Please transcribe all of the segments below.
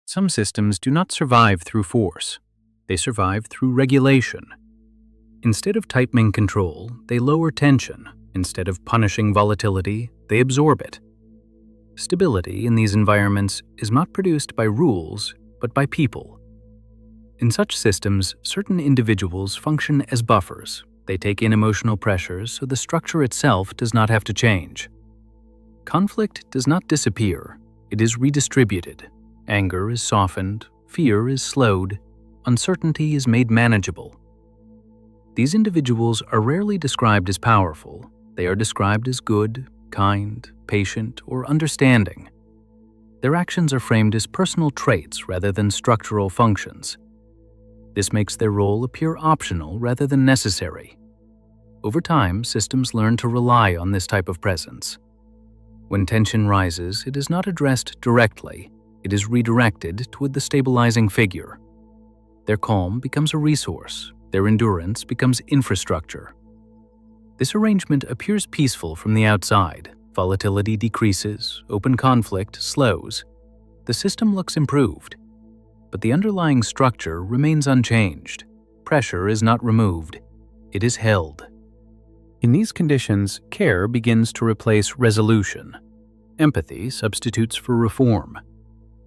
Some systems do not survive through force. They survive through regulation. Instead of tightening control, they lower tension. Instead of punishing volatility, they absorb it. Stability in these environments is not produced by rules, but by people. In such systems, certain individuals function as buffers. They take in emotional pressures so the structure itself does not have to change. Conflict does not disappear. It is redistributed. Anger is softened, fear is slowed, uncertainty is made manageable. These individuals are rarely described as powerful. They are described as good, kind, patient, or understanding. Their actions are framed as personal traits rather than structural functions. This makes their role appear optional rather than necessary. Over time, systems learn to rely on this type of presence. When tension rises, it is not addressed directly. It is redirected toward the stabilizing figure. Their calm becomes a resource. Their endurance becomes infrastructure. This arrangement appears peaceful from the outside. Volatility decreases, open conflict slows. The system looks improved. But the underlying structure remains unchanged. Pressure is not removed. It is held. In these conditions, care begins to replace resolution. Empathy substitutes for reform.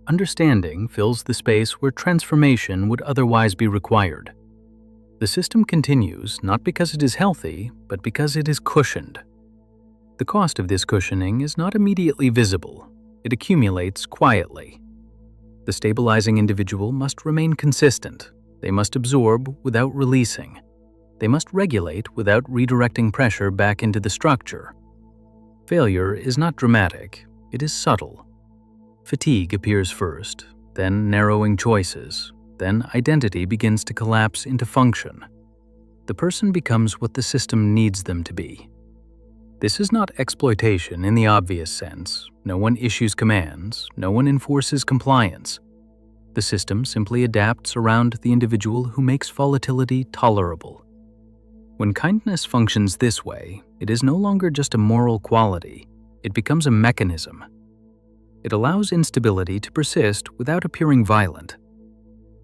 Understanding fills the space where transformation would otherwise be required. The system continues not because it is healthy, but because it is cushioned. The cost of this cushioning is not immediately visible. It accumulates quietly. The stabilizing individual must remain consistent. They must absorb without releasing. They must regulate without redirecting pressure back into the structure. Failure is not dramatic. It is subtle. Fatigue appears first, then narrowing choices, then identity begins to collapse into function. The person becomes what the system needs them to be. This is not exploitation in the obvious sense. No one issues commands, no one enforces compliance. The system simply adapts around the individual who makes volatility tolerable. When kindness functions this way, it is no longer just a moral quality, it becomes a mechanism. It allows instability to persist without appearing violent.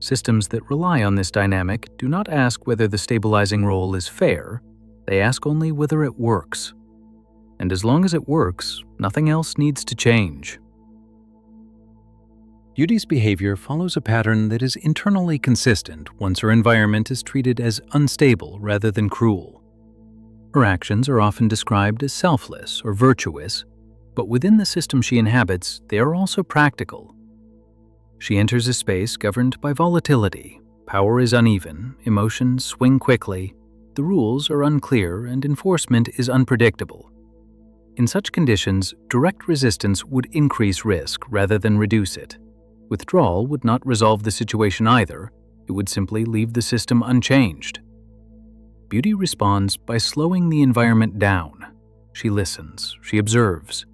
Systems that rely on this dynamic do not ask whether the stabilizing role is fair, they ask only whether it works. And as long as it works, nothing else needs to change. Beauty's behavior follows a pattern that is internally consistent once her environment is treated as unstable rather than cruel. Her actions are often described as selfless or virtuous, but within the system she inhabits, they are also practical. She enters a space governed by volatility. Power is uneven, emotions swing quickly, the rules are unclear, and enforcement is unpredictable. In such conditions, direct resistance would increase risk rather than reduce it. Withdrawal would not resolve the situation either. It would simply leave the system unchanged. Beauty responds by slowing the environment down. She listens, she observes.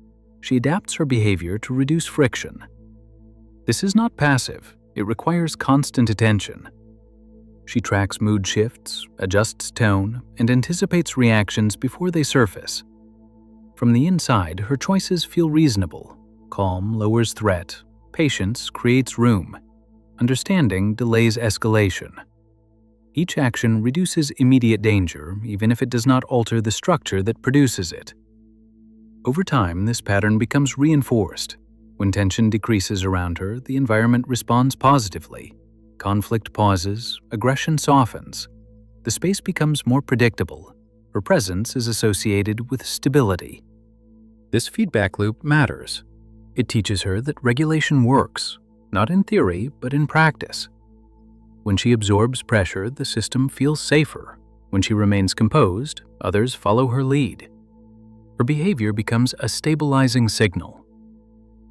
She adapts her behavior to reduce friction. This is not passive. It requires constant attention. She tracks mood shifts, adjusts tone, and anticipates reactions before they surface. From the inside, her choices feel reasonable. Calm lowers threat. Patience creates room. Understanding delays escalation. Each action reduces immediate danger, even if it does not alter the structure that produces it. Over time, this pattern becomes reinforced. When tension decreases around her, the environment responds positively. Conflict pauses, aggression softens. The space becomes more predictable. Her presence is associated with stability. This feedback loop matters. It teaches her that regulation works, not in theory, but in practice. When she absorbs pressure, the system feels safer. When she remains composed, others follow her lead. Her behavior becomes a stabilizing signal.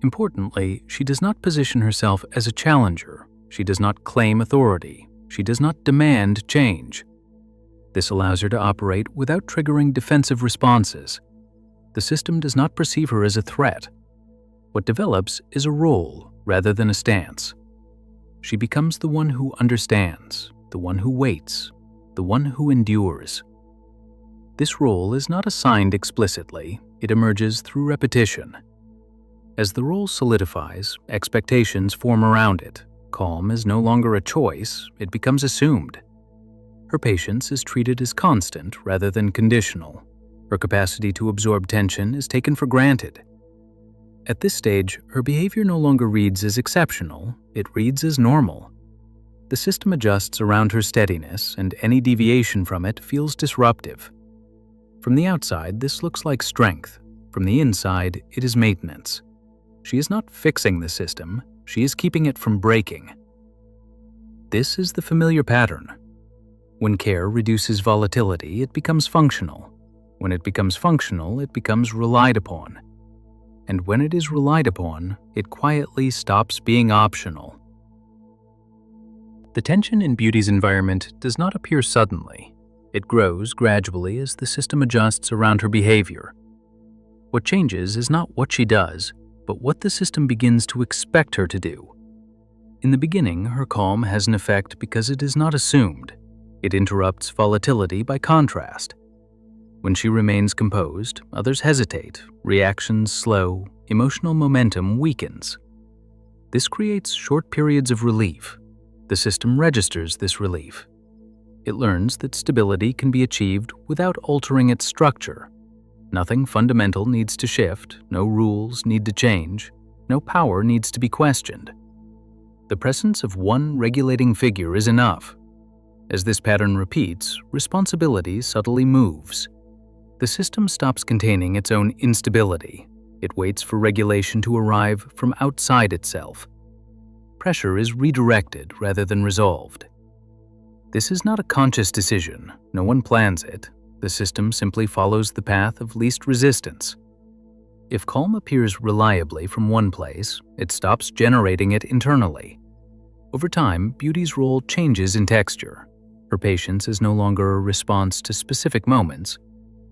Importantly, she does not position herself as a challenger. She does not claim authority. She does not demand change. This allows her to operate without triggering defensive responses. The system does not perceive her as a threat. What develops is a role rather than a stance. She becomes the one who understands, the one who waits, the one who endures. This role is not assigned explicitly, it emerges through repetition. As the role solidifies, expectations form around it. Calm is no longer a choice, it becomes assumed. Her patience is treated as constant rather than conditional. Her capacity to absorb tension is taken for granted. At this stage, her behavior no longer reads as exceptional, it reads as normal. The system adjusts around her steadiness, and any deviation from it feels disruptive. From the outside, this looks like strength. From the inside, it is maintenance. She is not fixing the system, she is keeping it from breaking. This is the familiar pattern. When care reduces volatility, it becomes functional. When it becomes functional, it becomes relied upon. And when it is relied upon, it quietly stops being optional. The tension in Beauty's environment does not appear suddenly. It grows gradually as the system adjusts around her behavior. What changes is not what she does, but what the system begins to expect her to do. In the beginning, her calm has an effect because it is not assumed. It interrupts volatility by contrast. When she remains composed, others hesitate, reactions slow, emotional momentum weakens. This creates short periods of relief. The system registers this relief. It learns that stability can be achieved without altering its structure. Nothing fundamental needs to shift, no rules need to change, no power needs to be questioned. The presence of one regulating figure is enough. As this pattern repeats, responsibility subtly moves. The system stops containing its own instability. It waits for regulation to arrive from outside itself. Pressure is redirected rather than resolved. This is not a conscious decision. No one plans it. The system simply follows the path of least resistance. If calm appears reliably from one place, it stops generating it internally. Over time, Beauty's role changes in texture. Her patience is no longer a response to specific moments.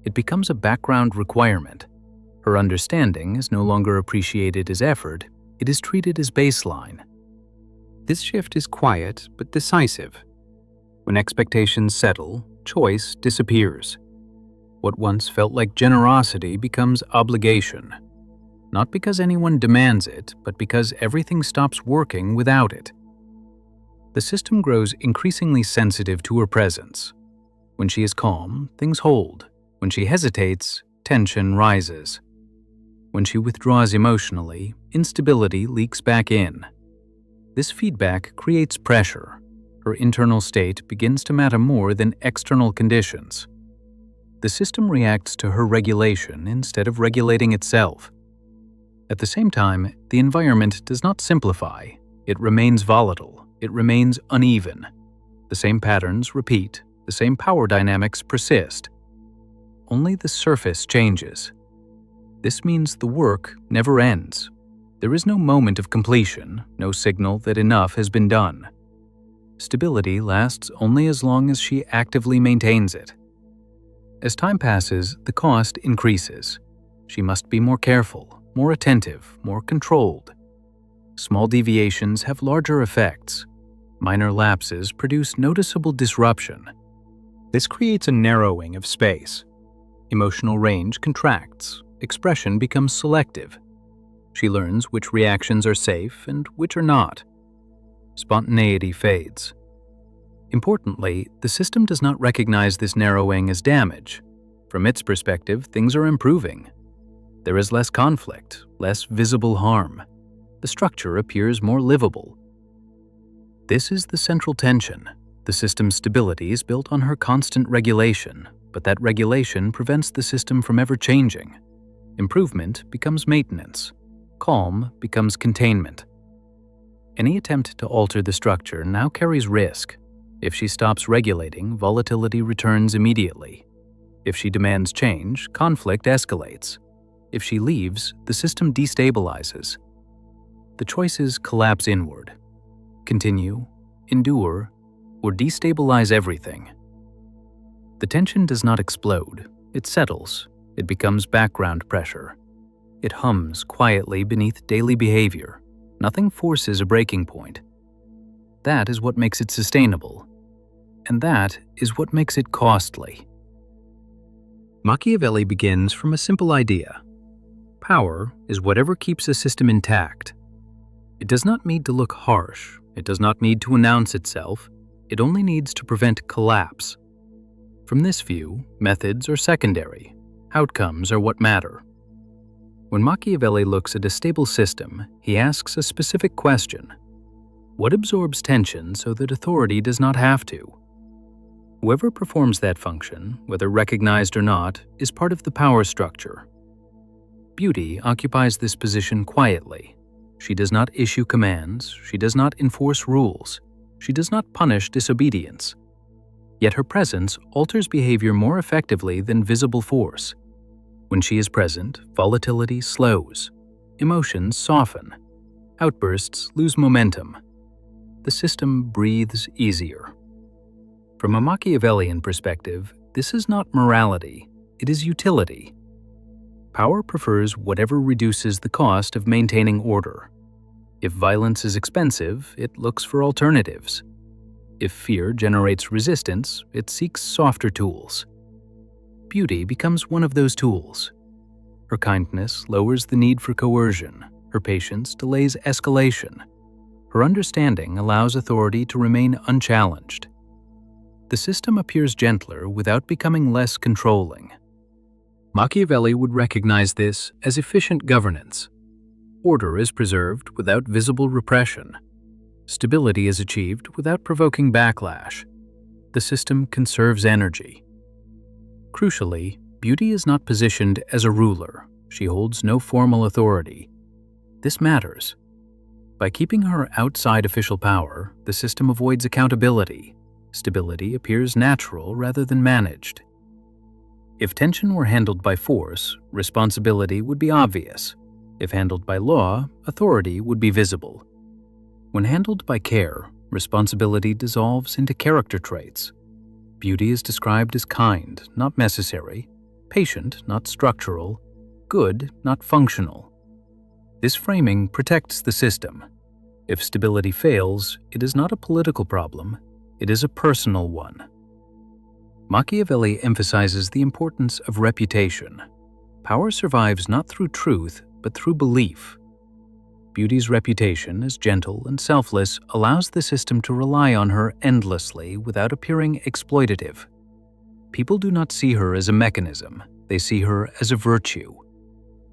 It becomes a background requirement. Her understanding is no longer appreciated as effort, it is treated as baseline. This shift is quiet but decisive. When expectations settle, choice disappears. What once felt like generosity becomes obligation. Not because anyone demands it, but because everything stops working without it. The system grows increasingly sensitive to her presence. When she is calm, things hold. When she hesitates, tension rises. When she withdraws emotionally, instability leaks back in. This feedback creates pressure. Her internal state begins to matter more than external conditions. The system reacts to her regulation instead of regulating itself. At the same time, the environment does not simplify. It remains volatile. It remains uneven. The same patterns repeat. The same power dynamics persist. Only the surface changes. This means the work never ends. There is no moment of completion, no signal that enough has been done. Stability lasts only as long as she actively maintains it. As time passes, the cost increases. She must be more careful, more attentive, more controlled. Small deviations have larger effects. Minor lapses produce noticeable disruption. This creates a narrowing of space. Emotional range contracts. Expression becomes selective. She learns which reactions are safe and which are not. Spontaneity fades. Importantly, the system does not recognize this narrowing as damage. From its perspective, things are improving. There is less conflict, less visible harm. The structure appears more livable. This is the central tension. The system's stability is built on her constant regulation, but that regulation prevents the system from ever changing. Improvement becomes maintenance. Calm becomes containment. Any attempt to alter the structure now carries risk. If she stops regulating, volatility returns immediately. If she demands change, conflict escalates. If she leaves, the system destabilizes. The choices collapse inward. Continue, endure, or destabilize everything. The tension does not explode. It settles. It becomes background pressure. It hums quietly beneath daily behavior. Nothing forces a breaking point. That is what makes it sustainable. And that is what makes it costly. Machiavelli begins from a simple idea. Power is whatever keeps a system intact. It does not need to look harsh. It does not need to announce itself. It only needs to prevent collapse. From this view, methods are secondary. Outcomes are what matter. When Machiavelli looks at a stable system, he asks a specific question. What absorbs tension so that authority does not have to? Whoever performs that function, whether recognized or not, is part of the power structure. Beauty occupies this position quietly. She does not issue commands. She does not enforce rules. She does not punish disobedience. Yet her presence alters behavior more effectively than visible force. When she is present, volatility slows. Emotions soften. Outbursts lose momentum. The system breathes easier. From a Machiavellian perspective, this is not morality, it is utility. Power prefers whatever reduces the cost of maintaining order. If violence is expensive, it looks for alternatives. If fear generates resistance, it seeks softer tools. Beauty becomes one of those tools. Her kindness lowers the need for coercion. Her patience delays escalation. Her understanding allows authority to remain unchallenged. The system appears gentler without becoming less controlling. Machiavelli would recognize this as efficient governance. Order is preserved without visible repression. Stability is achieved without provoking backlash. The system conserves energy. Crucially, beauty is not positioned as a ruler. She holds no formal authority. This matters. By keeping her outside official power, the system avoids accountability. Stability appears natural rather than managed. If tension were handled by force, responsibility would be obvious. If handled by law, authority would be visible. When handled by care, responsibility dissolves into character traits. Beauty is described as kind, not necessary, patient, not structural, good, not functional. This framing protects the system. If stability fails, it is not a political problem, it is a personal one. Machiavelli emphasizes the importance of reputation. Power survives not through truth, but through belief. Beauty's reputation as gentle and selfless allows the system to rely on her endlessly without appearing exploitative. People do not see her as a mechanism, they see her as a virtue.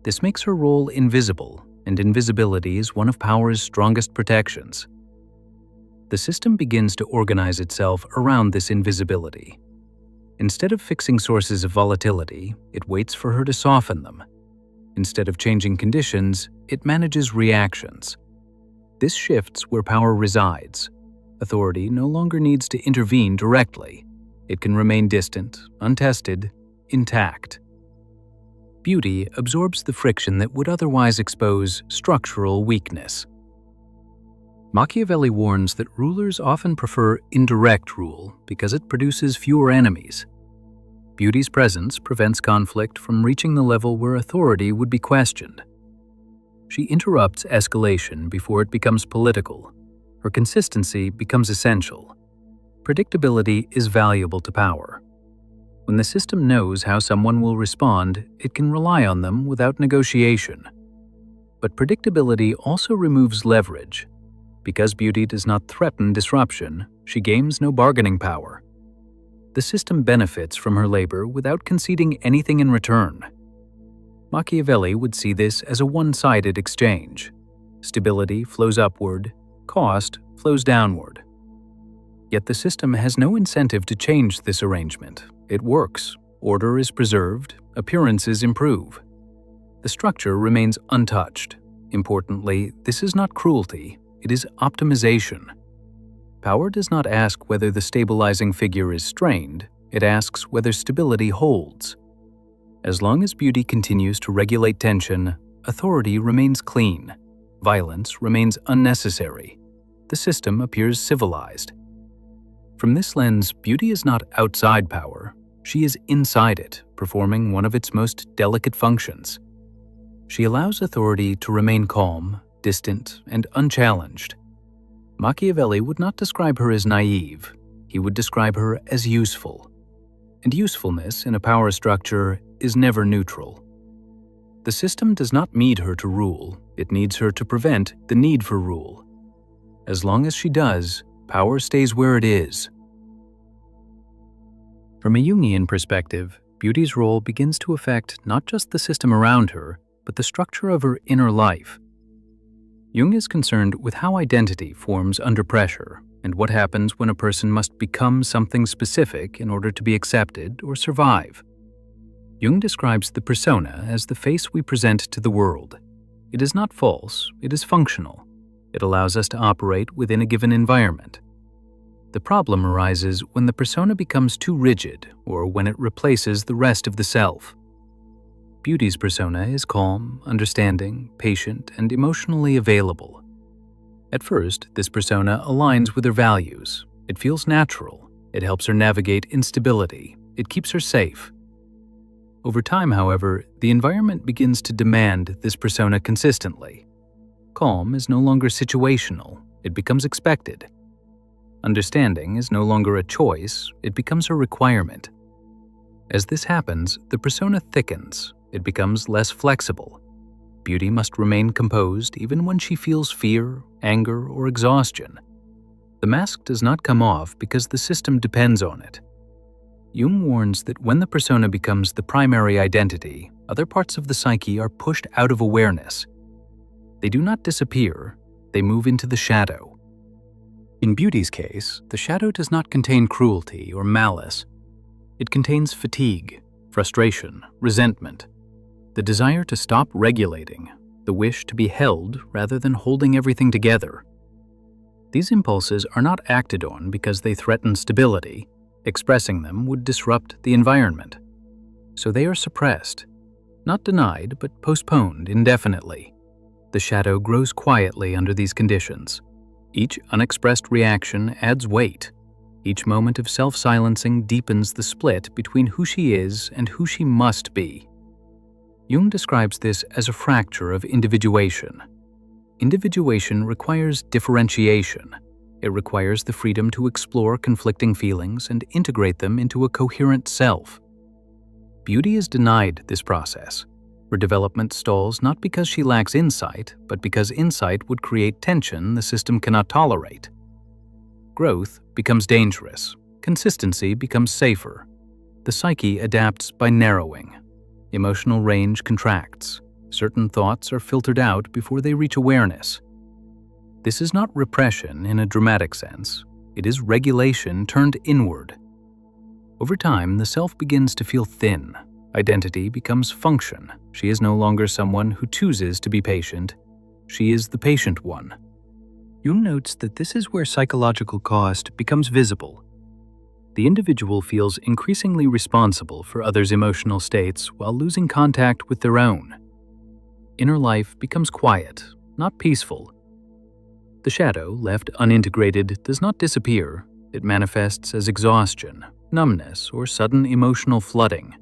This makes her role invisible, and invisibility is one of power's strongest protections. The system begins to organize itself around this invisibility. Instead of fixing sources of volatility, it waits for her to soften them. Instead of changing conditions, it manages reactions. This shifts where power resides. Authority no longer needs to intervene directly. It can remain distant, untested, intact. Beauty absorbs the friction that would otherwise expose structural weakness. Machiavelli warns that rulers often prefer indirect rule because it produces fewer enemies. Beauty's presence prevents conflict from reaching the level where authority would be questioned. She interrupts escalation before it becomes political. Her consistency becomes essential. Predictability is valuable to power. When the system knows how someone will respond, it can rely on them without negotiation. But predictability also removes leverage. Because beauty does not threaten disruption, she gains no bargaining power. The system benefits from her labor without conceding anything in return. Machiavelli would see this as a one-sided exchange. Stability flows upward, cost flows downward. Yet the system has no incentive to change this arrangement. It works, order is preserved, appearances improve. The structure remains untouched. Importantly, this is not cruelty, it is optimization. Power does not ask whether the stabilizing figure is strained, it asks whether stability holds. As long as beauty continues to regulate tension, authority remains clean, violence remains unnecessary, the system appears civilized. From this lens, beauty is not outside power, she is inside it, performing one of its most delicate functions. She allows authority to remain calm, distant, and unchallenged. Machiavelli would not describe her as naive, he would describe her as useful. And usefulness in a power structure is never neutral. The system does not need her to rule, it needs her to prevent the need for rule. As long as she does, power stays where it is. From a Jungian perspective, beauty's role begins to affect not just the system around her, but the structure of her inner life. Jung is concerned with how identity forms under pressure and what happens when a person must become something specific in order to be accepted or survive. Jung describes the persona as the face we present to the world. It is not false, it is functional. It allows us to operate within a given environment. The problem arises when the persona becomes too rigid or when it replaces the rest of the self. Beauty's persona is calm, understanding, patient, and emotionally available. At first, this persona aligns with her values. It feels natural. It helps her navigate instability. It keeps her safe. Over time, however, the environment begins to demand this persona consistently. Calm is no longer situational. It becomes expected. Understanding is no longer a choice. It becomes a requirement. As this happens, the persona thickens. It becomes less flexible. Beauty must remain composed even when she feels fear, anger, or exhaustion. The mask does not come off because the system depends on it. Jung warns that when the persona becomes the primary identity, other parts of the psyche are pushed out of awareness. They do not disappear, they move into the shadow. In beauty's case, the shadow does not contain cruelty or malice. It contains fatigue, frustration, resentment, the desire to stop regulating, the wish to be held rather than holding everything together. These impulses are not acted on because they threaten stability. Expressing them would disrupt the environment. So they are suppressed, not denied, but postponed indefinitely. The shadow grows quietly under these conditions. Each unexpressed reaction adds weight. Each moment of self-silencing deepens the split between who she is and who she must be. Jung describes this as a fracture of individuation. Individuation requires differentiation. It requires the freedom to explore conflicting feelings and integrate them into a coherent self. Beauty is denied this process. Her development stalls not because she lacks insight, but because insight would create tension the system cannot tolerate. Growth becomes dangerous. Consistency becomes safer. The psyche adapts by narrowing. Emotional range contracts. Certain thoughts are filtered out before they reach awareness. This is not repression in a dramatic sense. It is regulation turned inward. Over time, the self begins to feel thin. Identity becomes function. She is no longer someone who chooses to be patient. She is the patient one. Jung notes that this is where psychological cost becomes visible. The individual feels increasingly responsible for others' emotional states while losing contact with their own. Inner life becomes quiet, not peaceful. The shadow, left unintegrated, does not disappear. It manifests as exhaustion, numbness, or sudden emotional flooding.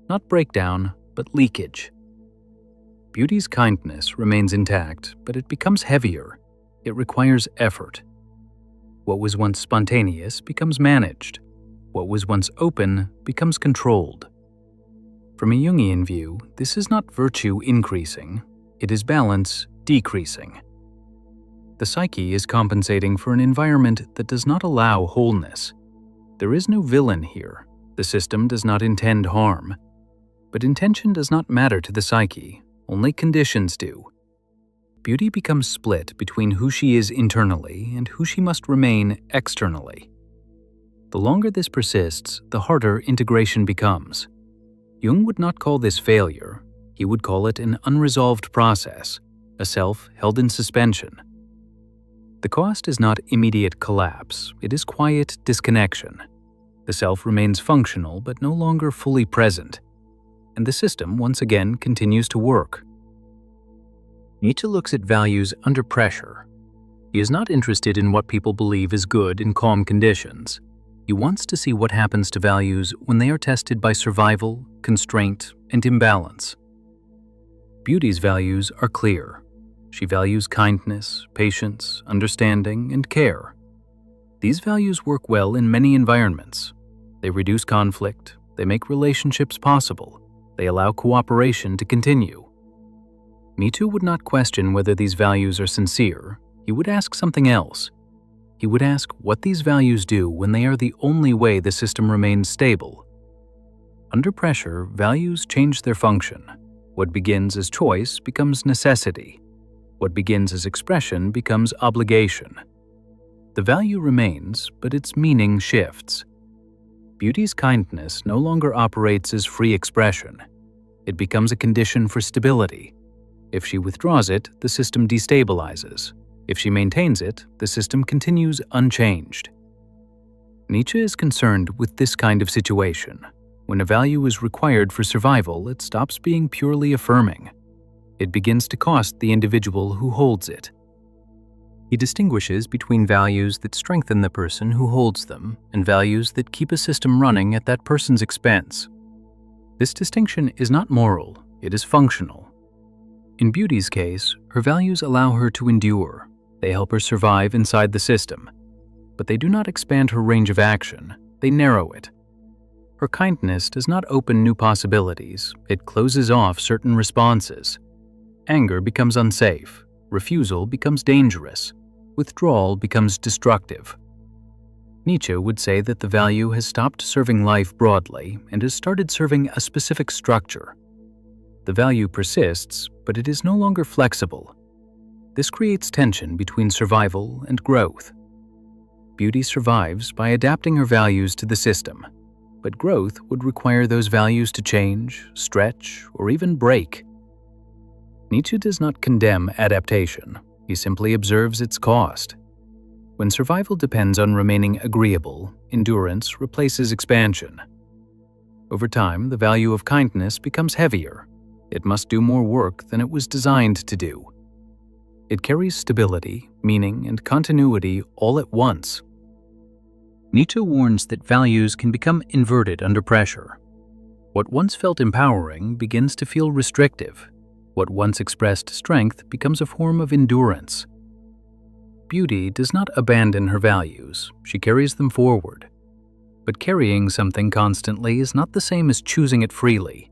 Not breakdown, but leakage. Beauty's kindness remains intact, but it becomes heavier. It requires effort. What was once spontaneous becomes managed. What was once open becomes controlled. From a Jungian view, this is not virtue increasing, it is balance decreasing. The psyche is compensating for an environment that does not allow wholeness. There is no villain here. The system does not intend harm. But intention does not matter to the psyche, only conditions do. Beauty becomes split between who she is internally and who she must remain externally. The longer this persists, the harder integration becomes. Jung would not call this failure. He would call it an unresolved process, a self held in suspension. The cost is not immediate collapse, it is quiet disconnection. The self remains functional but no longer fully present, and the system once again continues to work. Nietzsche looks at values under pressure. He is not interested in what people believe is good in calm conditions. He wants to see what happens to values when they are tested by survival, constraint, and imbalance. Beauty's values are clear. She values kindness, patience, understanding, and care. These values work well in many environments. They reduce conflict, they make relationships possible, they allow cooperation to continue. Nietzsche would not question whether these values are sincere. He would ask something else. He would ask what these values do when they are the only way the system remains stable. Under pressure, values change their function. What begins as choice becomes necessity. What begins as expression becomes obligation. The value remains, but its meaning shifts. Beauty's kindness no longer operates as free expression. It becomes a condition for stability. If she withdraws it, the system destabilizes. If she maintains it, the system continues unchanged. Nietzsche is concerned with this kind of situation. When a value is required for survival, it stops being purely affirming. It begins to cost the individual who holds it. He distinguishes between values that strengthen the person who holds them and values that keep a system running at that person's expense. This distinction is not moral, it is functional. In Beauty's case, her values allow her to endure. They help her survive inside the system. But they do not expand her range of action, they narrow it. Her kindness does not open new possibilities, it closes off certain responses. Anger becomes unsafe, refusal becomes dangerous, withdrawal becomes destructive. Nietzsche would say that the value has stopped serving life broadly and has started serving a specific structure. The value persists, but it is no longer flexible. This creates tension between survival and growth. Beauty survives by adapting her values to the system, but growth would require those values to change, stretch, or even break. Nietzsche does not condemn adaptation, he simply observes its cost. When survival depends on remaining agreeable, endurance replaces expansion. Over time, the value of kindness becomes heavier. It must do more work than it was designed to do. It carries stability, meaning, and continuity all at once. Nietzsche warns that values can become inverted under pressure. What once felt empowering begins to feel restrictive. What once expressed strength becomes a form of endurance. Beauty does not abandon her values, she carries them forward. But carrying something constantly is not the same as choosing it freely.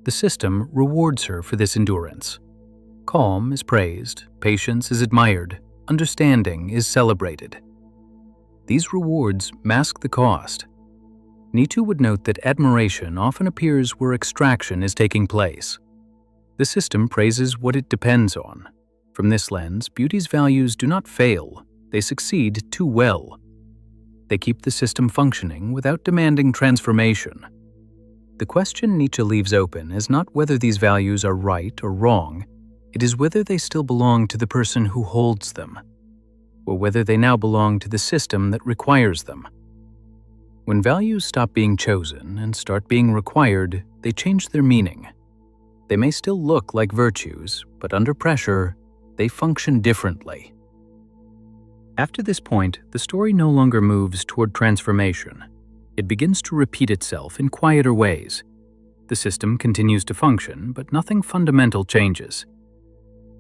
The system rewards her for this endurance. Calm is praised, patience is admired, understanding is celebrated. These rewards mask the cost. Nietzsche would note that admiration often appears where extraction is taking place. The system praises what it depends on. From this lens, beauty's values do not fail, they succeed too well. They keep the system functioning without demanding transformation. The question Nietzsche leaves open is not whether these values are right or wrong, it is whether they still belong to the person who holds them, or whether they now belong to the system that requires them. When values stop being chosen and start being required, they change their meaning. They may still look like virtues, but under pressure, they function differently. After this point, the story no longer moves toward transformation. It begins to repeat itself in quieter ways. The system continues to function, but nothing fundamental changes.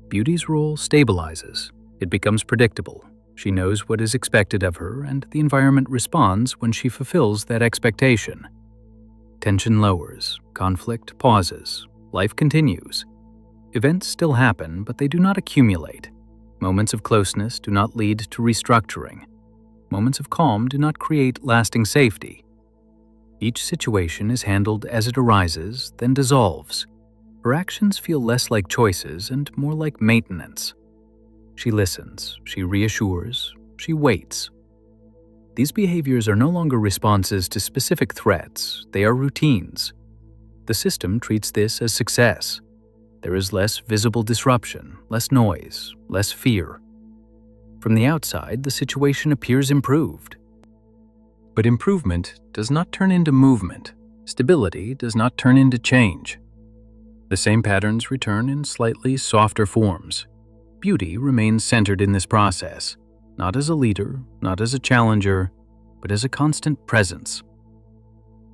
Beauty's role stabilizes. It becomes predictable. She knows what is expected of her, and the environment responds when she fulfills that expectation. Tension lowers, conflict pauses, life continues. Events still happen, but they do not accumulate. Moments of closeness do not lead to restructuring. Moments of calm do not create lasting safety. Each situation is handled as it arises, then dissolves. Her actions feel less like choices and more like maintenance. She listens, she reassures, she waits. These behaviors are no longer responses to specific threats, they are routines. The system treats this as success. There is less visible disruption, less noise, less fear. From the outside, the situation appears improved. But improvement does not turn into movement. Stability does not turn into change. The same patterns return in slightly softer forms. Beauty remains centered in this process, not as a leader, not as a challenger, but as a constant presence.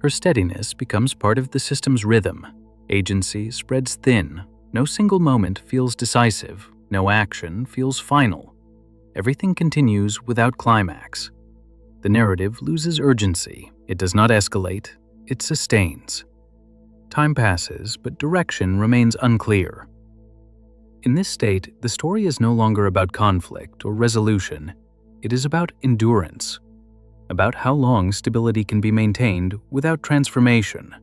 Her steadiness becomes part of the system's rhythm. Agency spreads thin. No single moment feels decisive. No action feels final. Everything continues without climax. The narrative loses urgency. It does not escalate. It sustains. Time passes, but direction remains unclear. In this state, the story is no longer about conflict or resolution. It is about endurance, about how long stability can be maintained without transformation.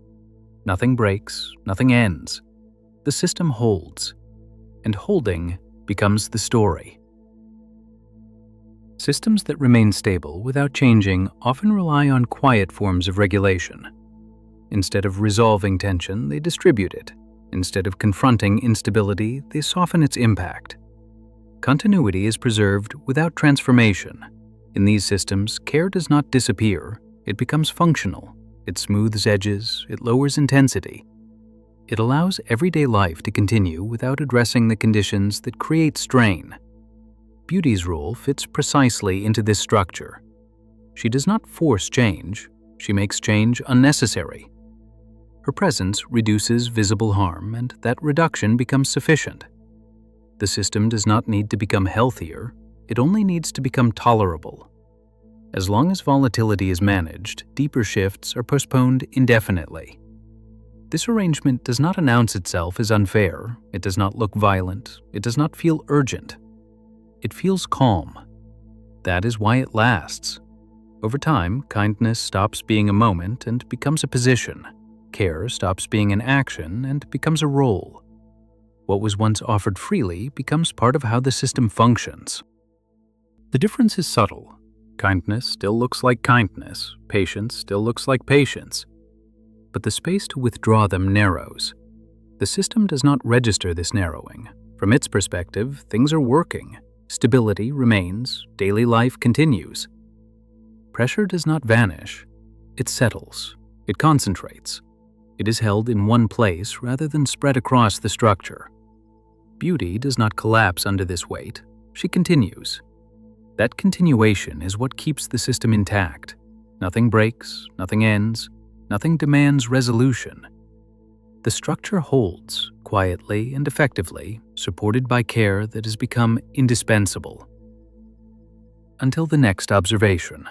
Nothing breaks, nothing ends. The system holds, and holding becomes the story. Systems that remain stable without changing often rely on quiet forms of regulation. Instead of resolving tension, they distribute it. Instead of confronting instability, they soften its impact. Continuity is preserved without transformation. In these systems, care does not disappear. It becomes functional. It smooths edges. It lowers intensity. It allows everyday life to continue without addressing the conditions that create strain. Beauty's role fits precisely into this structure. She does not force change. She makes change unnecessary. Her presence reduces visible harm, and that reduction becomes sufficient. The system does not need to become healthier. It only needs to become tolerable. As long as volatility is managed, deeper shifts are postponed indefinitely. This arrangement does not announce itself as unfair. It does not look violent. It does not feel urgent. It feels calm. That is why it lasts. Over time, kindness stops being a moment and becomes a position. Care stops being an action and becomes a role. What was once offered freely becomes part of how the system functions. The difference is subtle. Kindness still looks like kindness. Patience still looks like patience. But the space to withdraw them narrows. The system does not register this narrowing. From its perspective, things are working. Stability remains. Daily life continues. Pressure does not vanish. It settles. It concentrates. It is held in one place rather than spread across the structure. Beauty does not collapse under this weight. She continues. That continuation is what keeps the system intact. Nothing breaks, nothing ends, nothing demands resolution. The structure holds, quietly and effectively, supported by care that has become indispensable. Until the next observation.